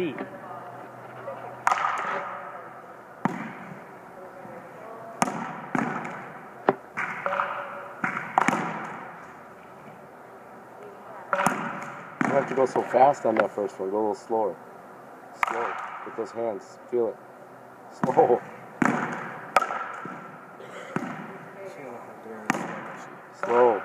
tee. You don't have to go so fast on that first one. Go a little slower. Slow. With those hands. Feel it. Slow. Slow.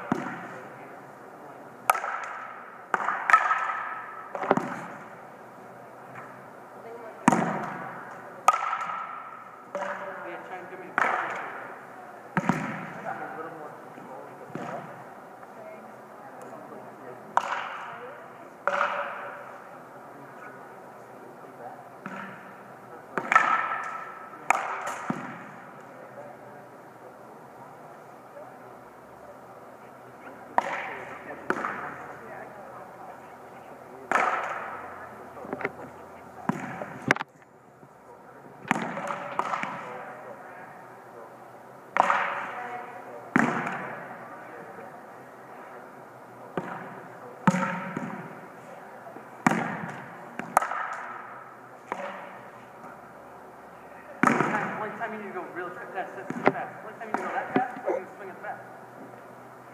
One time you need to go real fast. One time you need to go that fast, or you need to swing it fast.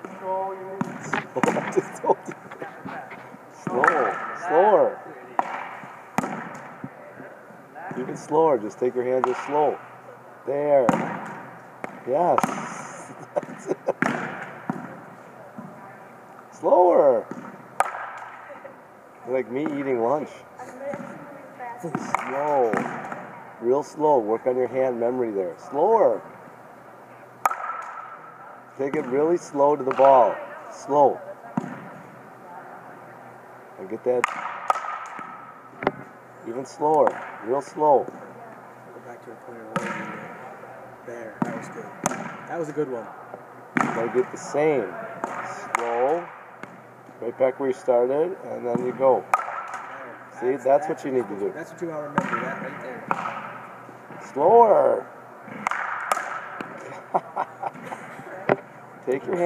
Control your movements. I just told you. Slow. Slower. Even slower. Just take your hand just slow. There. Yes. That's it. Slower. Like me eating lunch. Slow. Real slow. Work on your hand memory there. Slower. Take it really slow to the ball. Slow. And get that even slower. Real slow. Go back to a point there. That was good. That was a good one. Gotta get the same. Slow. Right back where you started, and then you go. See, that's what you need to do. That's what you want to remember, that right there. Slower. Take your hand.